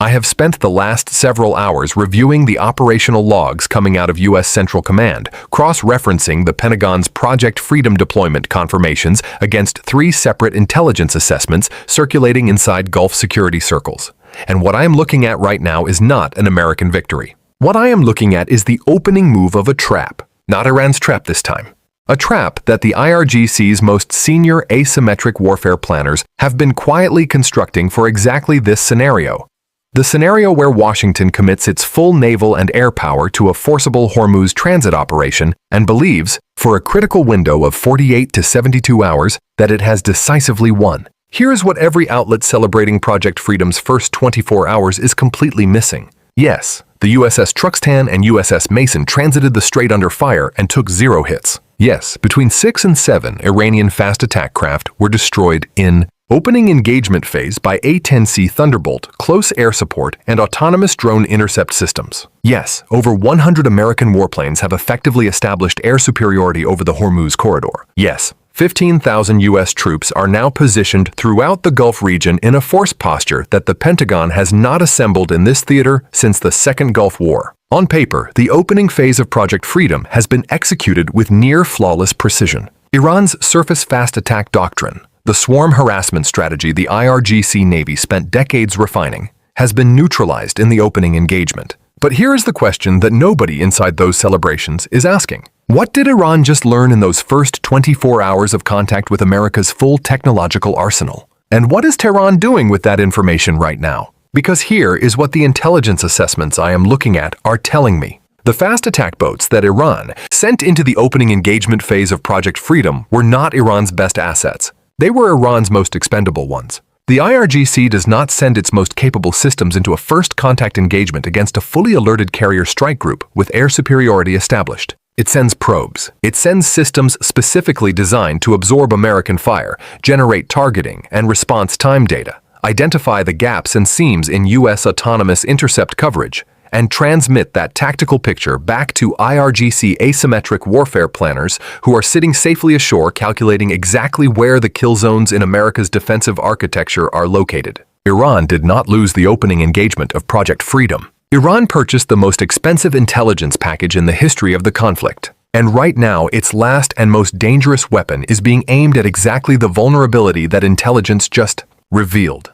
I have spent the last several hours reviewing the operational logs coming out of U.S. Central Command, cross-referencing the Pentagon's Project Freedom deployment confirmations against 3 separate intelligence assessments circulating inside Gulf security circles. And what I am looking at right now is not an American victory. What I am looking at is the opening move of a trap, not Iran's trap this time. A trap that the IRGC's most senior asymmetric warfare planners have been quietly constructing for exactly this scenario. The scenario where Washington commits its full naval and air power to a forcible Hormuz transit operation and believes, for a critical window of 48 to 72 hours, that it has decisively won. Here's what every outlet celebrating Project Freedom's first 24 hours is completely missing. Yes, the USS Truxtan and USS Mason transited the strait under fire and took 0 hits. Yes, between 6 and 7 Iranian fast attack craft were destroyed in opening engagement phase by A-10C Thunderbolt, close air support, and autonomous drone intercept systems. Yes, over 100 American warplanes have effectively established air superiority over the Hormuz corridor. Yes, 15,000 U.S. troops are now positioned throughout the Gulf region in a force posture that the Pentagon has not assembled in this theater since the Second Gulf War. On paper, the opening phase of Project Freedom has been executed with near-flawless precision. Iran's surface fast attack doctrine, the swarm harassment strategy the IRGC Navy spent decades refining, has been neutralized in the opening engagement. But here is the question that nobody inside those celebrations is asking. What did Iran just learn in those first 24 hours of contact with America's full technological arsenal? And what is Tehran doing with that information right now? Because here is what the intelligence assessments I am looking at are telling me. The fast attack boats that Iran sent into the opening engagement phase of Project Freedom were not Iran's best assets. They were Iran's most expendable ones. The IRGC does not send its most capable systems into a first contact engagement against a fully alerted carrier strike group with air superiority established. It sends probes. It sends systems specifically designed to absorb American fire, generate targeting and response time data, identify the gaps and seams in U.S. autonomous intercept coverage, and transmit that tactical picture back to IRGC asymmetric warfare planners who are sitting safely ashore calculating exactly where the kill zones in America's defensive architecture are located. Iran did not lose the opening engagement of Project Freedom. Iran purchased the most expensive intelligence package in the history of the conflict. And right now, its last and most dangerous weapon is being aimed at exactly the vulnerability that intelligence just revealed.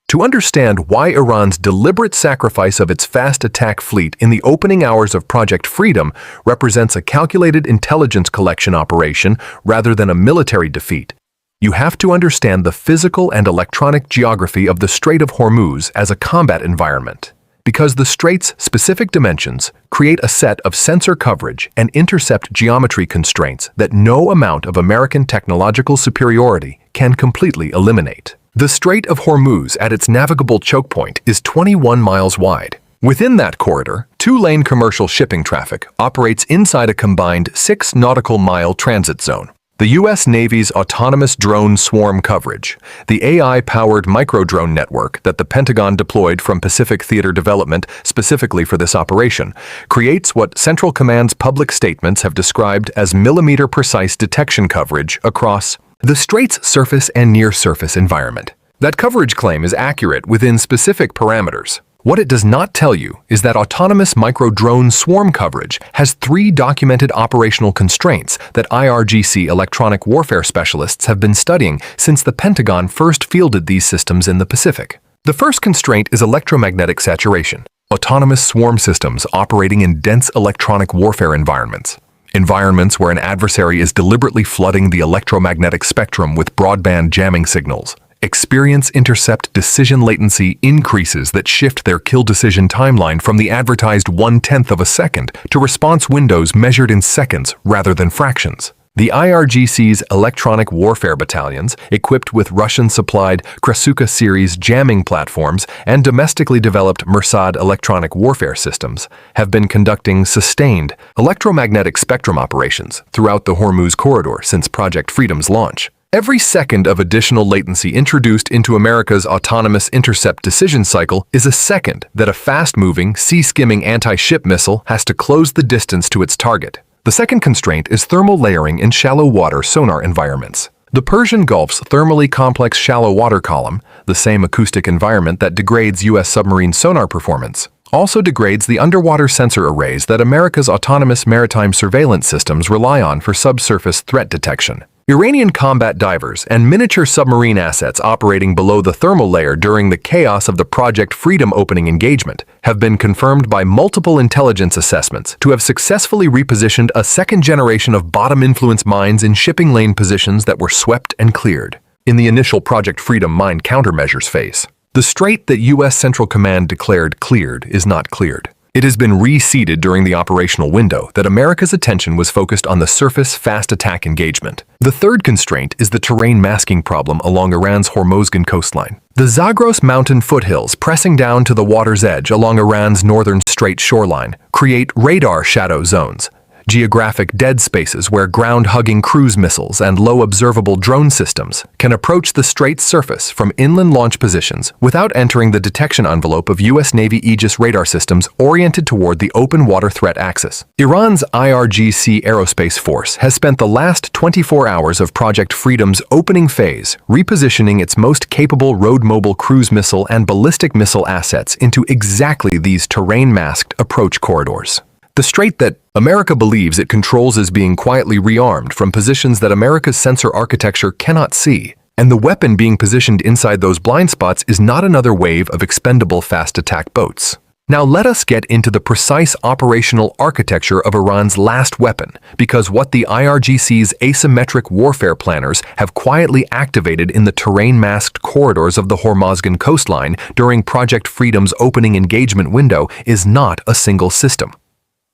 To understand why Iran's deliberate sacrifice of its fast attack fleet in the opening hours of Project Freedom represents a calculated intelligence collection operation rather than a military defeat, you have to understand the physical and electronic geography of the Strait of Hormuz as a combat environment, because the strait's specific dimensions create a set of sensor coverage and intercept geometry constraints that no amount of American technological superiority can completely eliminate. The Strait of Hormuz at its navigable choke point is 21 miles wide. Within that corridor, 2-lane commercial shipping traffic operates inside a combined 6 nautical mile transit zone. The U.S. Navy's autonomous drone swarm coverage, the AI-powered micro-drone network that the Pentagon deployed from Pacific Theater Development specifically for this operation, creates what Central Command's public statements have described as millimeter-precise detection coverage across the Strait's surface and near-surface environment. That coverage claim is accurate within specific parameters. What it does not tell you is that autonomous micro-drone swarm coverage has 3 documented operational constraints that IRGC electronic warfare specialists have been studying since the Pentagon first fielded these systems in the Pacific. The first constraint is electromagnetic saturation. Autonomous swarm systems operating in dense electronic warfare environments. Environments where an adversary is deliberately flooding the electromagnetic spectrum with broadband jamming signals. Experience intercept decision latency increases that shift their kill decision timeline from the advertised 1/10 of a second to response windows measured in seconds rather than fractions. The IRGC's electronic warfare battalions, equipped with Russian-supplied Krasuka series jamming platforms and domestically developed Mersad electronic warfare systems, have been conducting sustained electromagnetic spectrum operations throughout the Hormuz corridor since Project Freedom's launch. Every second of additional latency introduced into America's autonomous intercept decision cycle is a second that a fast-moving, sea-skimming anti-ship missile has to close the distance to its target. The second constraint is thermal layering in shallow water sonar environments. The Persian Gulf's thermally complex shallow water column, the same acoustic environment that degrades U.S. submarine sonar performance, also degrades the underwater sensor arrays that America's autonomous maritime surveillance systems rely on for subsurface threat detection. Iranian combat divers and miniature submarine assets operating below the thermal layer during the chaos of the Project Freedom opening engagement have been confirmed by multiple intelligence assessments to have successfully repositioned a second generation of bottom influence mines in shipping lane positions that were swept and cleared. In the initial Project Freedom mine countermeasures phase, the strait that U.S. Central Command declared cleared is not cleared. It has been reseeded during the operational window that America's attention was focused on the surface fast attack engagement. The third constraint is the terrain masking problem along Iran's Hormuzgan coastline. The Zagros mountain foothills pressing down to the water's edge along Iran's northern strait shoreline create radar shadow zones, geographic dead spaces where ground-hugging cruise missiles and low-observable drone systems can approach the strait's surface from inland launch positions without entering the detection envelope of U.S. Navy Aegis radar systems oriented toward the open water threat axis. Iran's IRGC Aerospace Force has spent the last 24 hours of Project Freedom's opening phase repositioning its most capable road-mobile cruise missile and ballistic missile assets into exactly these terrain-masked approach corridors. The strait that America believes it controls is being quietly rearmed from positions that America's sensor architecture cannot see, and the weapon being positioned inside those blind spots is not another wave of expendable fast attack boats. Now let us get into the precise operational architecture of Iran's last weapon, because what the IRGC's asymmetric warfare planners have quietly activated in the terrain-masked corridors of the Hormuzgan coastline during Project Freedom's opening engagement window is not a single system.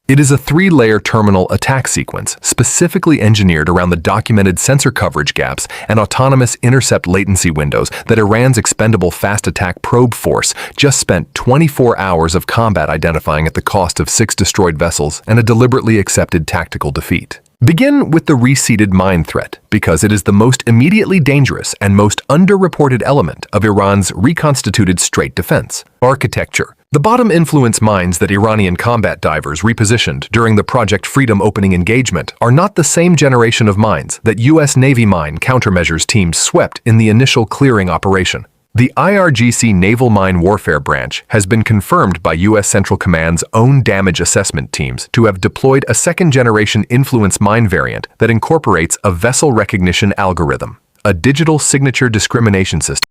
It is a three-layer terminal attack sequence specifically engineered around the documented sensor coverage gaps and autonomous intercept latency windows that Iran's expendable fast attack probe force just spent 24 hours of combat identifying at the cost of 6 destroyed vessels and a deliberately accepted tactical defeat. Begin with the reseeded mine threat, because it is the most immediately dangerous and most underreported element of Iran's reconstituted strait defense architecture. The bottom influence mines that Iranian combat divers repositioned during the Project Freedom opening engagement are not the same generation of mines that U.S. Navy mine countermeasures teams swept in the initial clearing operation. The IRGC Naval Mine Warfare Branch has been confirmed by U.S. Central Command's own damage assessment teams to have deployed a second-generation influence mine variant that incorporates a vessel recognition algorithm, a digital signature discrimination system.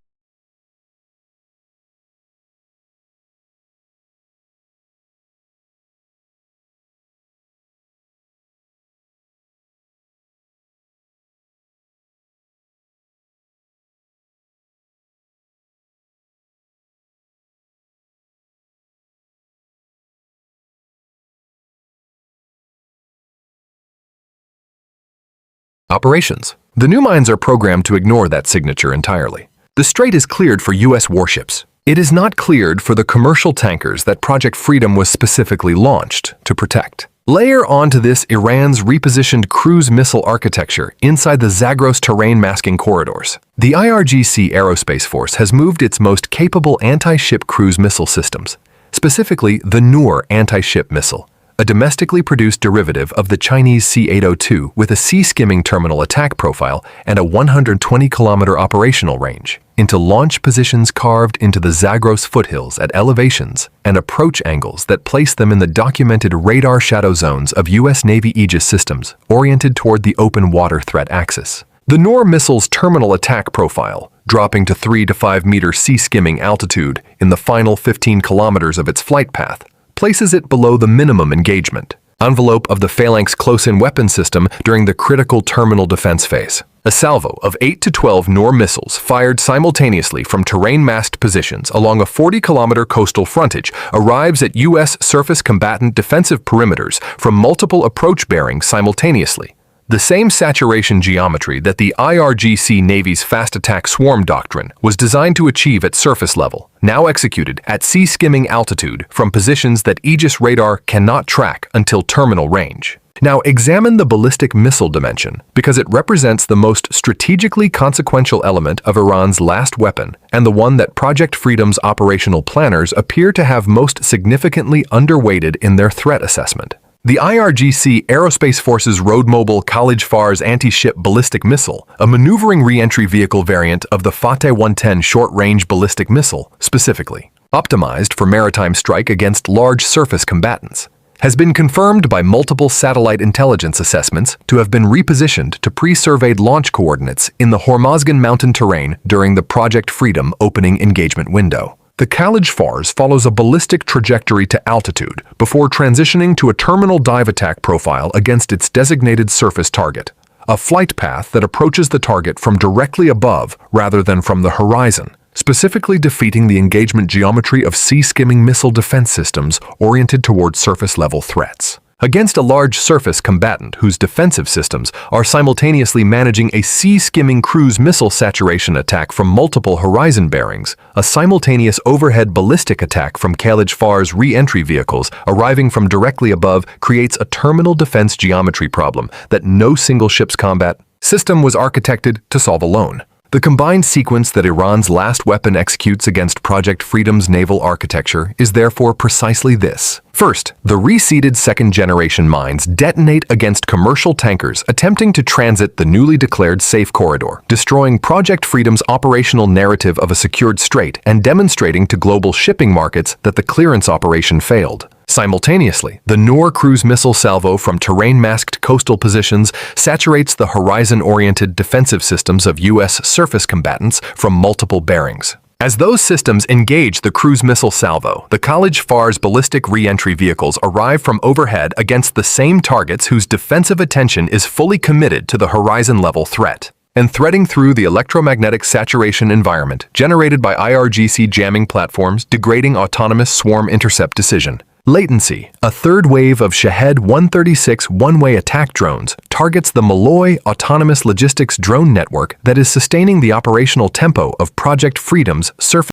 Operations. The new mines are programmed to ignore that signature entirely. The strait is cleared for U.S. warships. It is not cleared for the commercial tankers that Project Freedom was specifically launched to protect. Layer onto this Iran's repositioned cruise missile architecture inside the Zagros terrain masking corridors. The IRGC Aerospace Force has moved its most capable anti-ship cruise missile systems, specifically the Noor anti-ship missile, a domestically produced derivative of the Chinese C-802 with a sea-skimming terminal attack profile and a 120-kilometer operational range, into launch positions carved into the Zagros foothills at elevations and approach angles that place them in the documented radar shadow zones of U.S. Navy Aegis systems oriented toward the open water threat axis. The Noor missile's terminal attack profile, dropping to 3 to 5 meter sea-skimming altitude in the final 15 kilometers of its flight path, places it below the minimum engagement envelope of the phalanx close-in weapon system during the critical terminal defense phase. A salvo of 8 to 12 Noor missiles fired simultaneously from terrain-masked positions along a 40-kilometer coastal frontage arrives at U.S. surface combatant defensive perimeters from multiple approach bearings simultaneously. The same saturation geometry that the IRGC Navy's fast attack swarm doctrine was designed to achieve at surface level, now executed at sea-skimming altitude from positions that Aegis radar cannot track until terminal range. Now examine the ballistic missile dimension, because it represents the most strategically consequential element of Iran's last weapon and the one that Project Freedom's operational planners appear to have most significantly underweighted in their threat assessment. The IRGC Aerospace Forces Road Mobile College FARS anti-ship ballistic missile, a maneuvering re-entry vehicle variant of the Fateh-110 short-range ballistic missile, specifically optimized for maritime strike against large surface combatants, has been confirmed by multiple satellite intelligence assessments to have been repositioned to pre-surveyed launch coordinates in the Hormozgan mountain terrain during the Project Freedom opening engagement window. The College FARS follows a ballistic trajectory to altitude before transitioning to a terminal dive attack profile against its designated surface target, a flight path that approaches the target from directly above rather than from the horizon, specifically defeating the engagement geometry of sea-skimming missile defense systems oriented toward surface-level threats. Against a large surface combatant whose defensive systems are simultaneously managing a sea-skimming cruise missile saturation attack from multiple horizon bearings, a simultaneous overhead ballistic attack from College FARS re-entry vehicles arriving from directly above creates a terminal defense geometry problem that no single ship's combat system was architected to solve alone. The combined sequence that Iran's last weapon executes against Project Freedom's naval architecture is therefore precisely this. First, the reseeded second-generation mines detonate against commercial tankers attempting to transit the newly declared safe corridor, destroying Project Freedom's operational narrative of a secured strait and demonstrating to global shipping markets that the clearance operation failed. Simultaneously, the Noor cruise missile salvo from terrain-masked coastal positions saturates the horizon-oriented defensive systems of U.S. surface combatants from multiple bearings. As those systems engage the cruise missile salvo, the College FARS ballistic re-entry vehicles arrive from overhead against the same targets whose defensive attention is fully committed to the horizon-level threat, and threading through the electromagnetic saturation environment generated by IRGC jamming platforms degrading autonomous swarm intercept decision. Latency, a third wave of Shahed 136 one-way attack drones, targets the Malloy autonomous logistics drone network that is sustaining the operational tempo of Project Freedom's surface.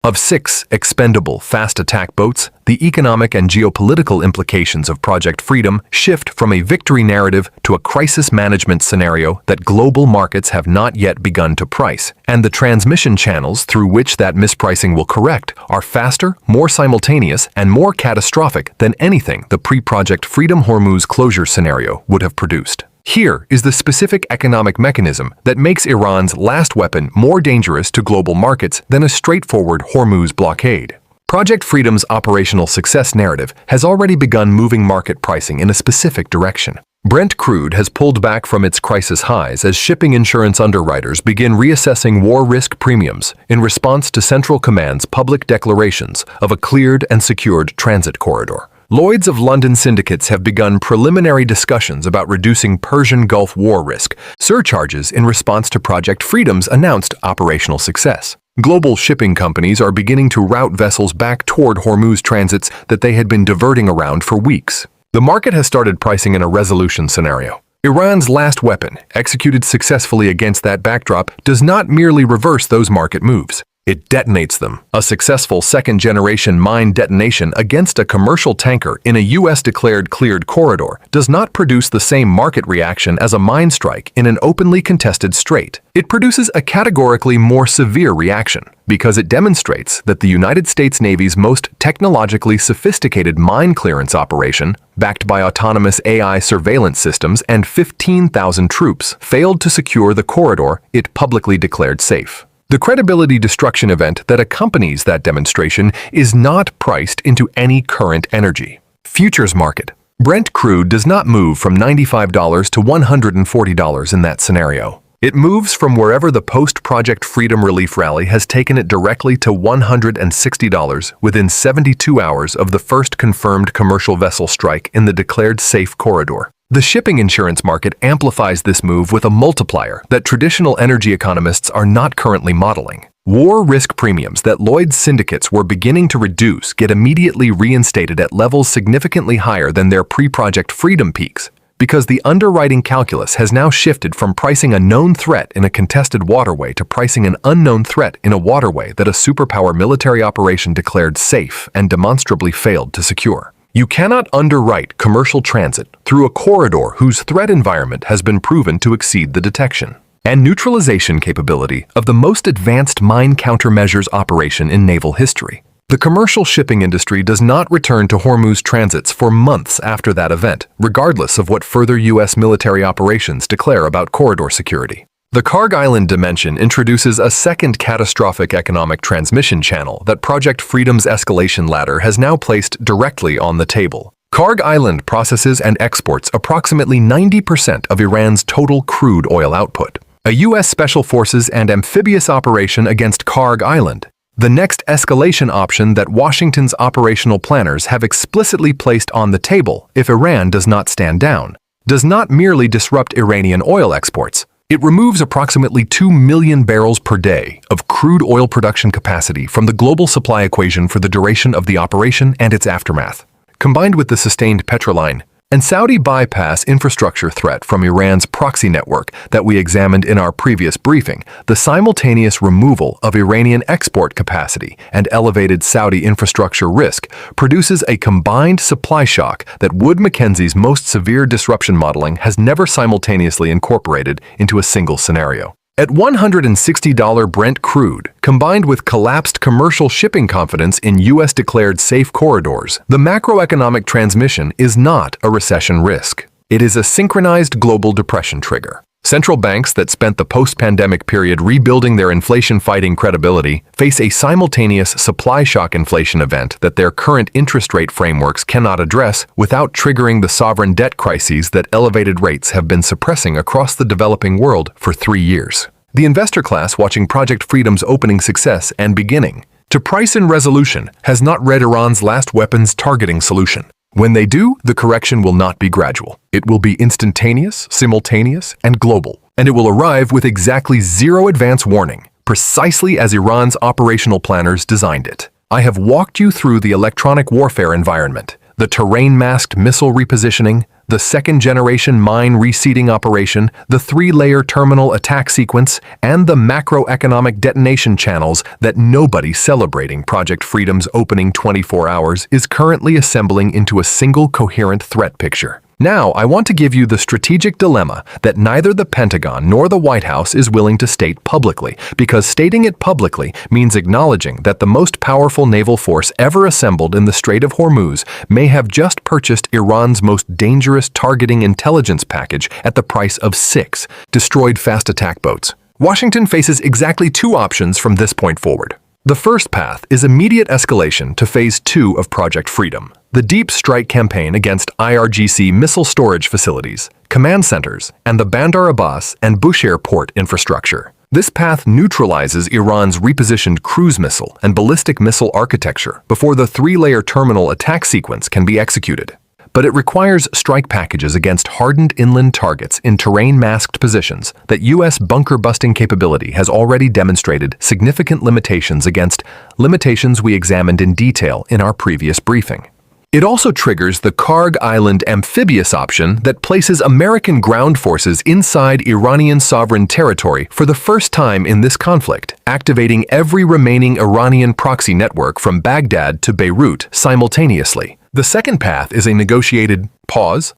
Of 6 expendable fast attack boats, the economic and geopolitical implications of Project Freedom shift from a victory narrative to a crisis management scenario that global markets have not yet begun to price, and the transmission channels through which that mispricing will correct are faster, more simultaneous, and more catastrophic than anything the pre-Project Freedom Hormuz closure scenario would have produced. Here is the specific economic mechanism that makes Iran's last weapon more dangerous to global markets than a straightforward Hormuz blockade. Project Freedom's operational success narrative has already begun moving market pricing in a specific direction. Brent crude has pulled back from its crisis highs as shipping insurance underwriters begin reassessing war risk premiums in response to Central Command's public declarations of a cleared and secured transit corridor. Lloyd's of London syndicates have begun preliminary discussions about reducing Persian Gulf war risk surcharges in response to Project Freedom's announced operational success. Global shipping companies are beginning to route vessels back toward Hormuz transits that they had been diverting around for weeks. The market has started pricing in a resolution scenario. Iran's last weapon, executed successfully against that backdrop, does not merely reverse those market moves. It detonates them. A successful second-generation mine detonation against a commercial tanker in a U.S.-declared cleared corridor does not produce the same market reaction as a mine strike in an openly contested strait. It produces a categorically more severe reaction because it demonstrates that the United States Navy's most technologically sophisticated mine clearance operation, backed by autonomous AI surveillance systems and 15,000 troops, failed to secure the corridor it publicly declared safe. The credibility destruction event that accompanies that demonstration is not priced into any current energy futures market. Brent crude does not move from $95 to $140 in that scenario. It moves from wherever the post-Project Freedom relief rally has taken it directly to $160 within 72 hours of the first confirmed commercial vessel strike in the declared safe corridor. The shipping insurance market amplifies this move with a multiplier that traditional energy economists are not currently modeling. War risk premiums that Lloyd's syndicates were beginning to reduce get immediately reinstated at levels significantly higher than their pre-project freedom peaks, because the underwriting calculus has now shifted from pricing a known threat in a contested waterway to pricing an unknown threat in a waterway that a superpower military operation declared safe and demonstrably failed to secure. You cannot underwrite commercial transit through a corridor whose threat environment has been proven to exceed the detection and neutralization capability of the most advanced mine countermeasures operation in naval history. The commercial shipping industry does not return to Hormuz transits for months after that event, regardless of what further U.S. military operations declare about corridor security. The Karg Island dimension introduces a second catastrophic economic transmission channel that Project Freedom's escalation ladder has now placed directly on the table. Karg Island processes and exports approximately 90% of Iran's total crude oil output. A U.S. Special Forces and amphibious operation against Karg Island, the next escalation option that Washington's operational planners have explicitly placed on the table if Iran does not stand down, does not merely disrupt Iranian oil exports. It removes approximately 2 million barrels per day of crude oil production capacity from the global supply equation for the duration of the operation and its aftermath. Combined with the sustained petroline and Saudi bypass infrastructure threat from Iran's proxy network that we examined in our previous briefing, the simultaneous removal of Iranian export capacity and elevated Saudi infrastructure risk produces a combined supply shock that Wood Mackenzie's most severe disruption modeling has never simultaneously incorporated into a single scenario. At $160 Brent crude, combined with collapsed commercial shipping confidence in U.S.-declared safe corridors, the macroeconomic transmission is not a recession risk. It is a synchronized global depression trigger. Central banks that spent the post-pandemic period rebuilding their inflation-fighting credibility face a simultaneous supply shock inflation event that their current interest rate frameworks cannot address without triggering the sovereign debt crises that elevated rates have been suppressing across the developing world for 3 years. The investor class watching Project Freedom's opening success and beginning to price in resolution has not read Iran's last weapons targeting solution. When they do, the correction will not be gradual. It will be instantaneous, simultaneous, and global. And it will arrive with exactly zero advance warning, precisely as Iran's operational planners designed it. I have walked you through the electronic warfare environment, the terrain-masked missile repositioning, the second-generation mine reseeding operation, the 3-layer terminal attack sequence, and the macroeconomic detonation channels that nobody celebrating Project Freedom's opening 24 hours is currently assembling into a single coherent threat picture. Now, I want to give you the strategic dilemma that neither the Pentagon nor the White House is willing to state publicly, because stating it publicly means acknowledging that the most powerful naval force ever assembled in the Strait of Hormuz may have just purchased Iran's most dangerous targeting intelligence package at the price of 6 destroyed fast attack boats. Washington faces exactly 2 options from this point forward. The first path is immediate escalation to Phase 2 of Project Freedom, the deep strike campaign against IRGC missile storage facilities, command centers, and the Bandar Abbas and Bushehr port infrastructure. This path neutralizes Iran's repositioned cruise missile and ballistic missile architecture before the 3-layer terminal attack sequence can be executed. But it requires strike packages against hardened inland targets in terrain-masked positions that U.S. bunker-busting capability has already demonstrated significant limitations against, limitations we examined in detail in our previous briefing. It also triggers the Karg Island amphibious option that places American ground forces inside Iranian sovereign territory for the first time in this conflict, activating every remaining Iranian proxy network from Baghdad to Beirut simultaneously. The second path is a negotiated pause.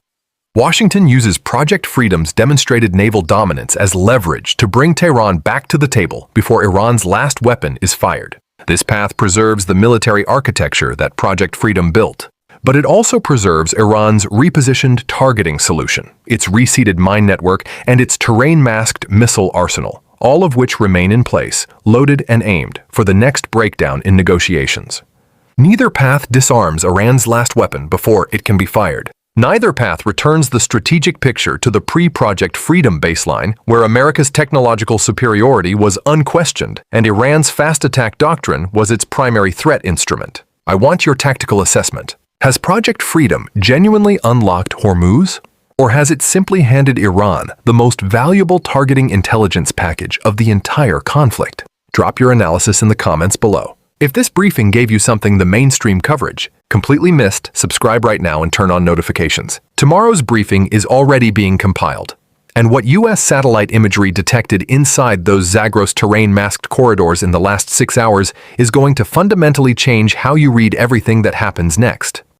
Washington uses Project Freedom's demonstrated naval dominance as leverage to bring Tehran back to the table before Iran's last weapon is fired. This path preserves the military architecture that Project Freedom built, but it also preserves Iran's repositioned targeting solution, its reseeded mine network, and its terrain-masked missile arsenal, all of which remain in place, loaded and aimed for the next breakdown in negotiations. Neither path disarms Iran's last weapon before it can be fired. Neither path returns the strategic picture to the pre-Project Freedom baseline, where America's technological superiority was unquestioned and Iran's fast attack doctrine was its primary threat instrument. I want your tactical assessment. Has Project Freedom genuinely unlocked Hormuz? Or has it simply handed Iran the most valuable targeting intelligence package of the entire conflict? Drop your analysis in the comments below. If this briefing gave you something the mainstream coverage completely missed, subscribe right now and turn on notifications. Tomorrow's briefing is already being compiled. And what U.S. satellite imagery detected inside those Zagros terrain-masked corridors in the last 6 hours is going to fundamentally change how you read everything that happens next.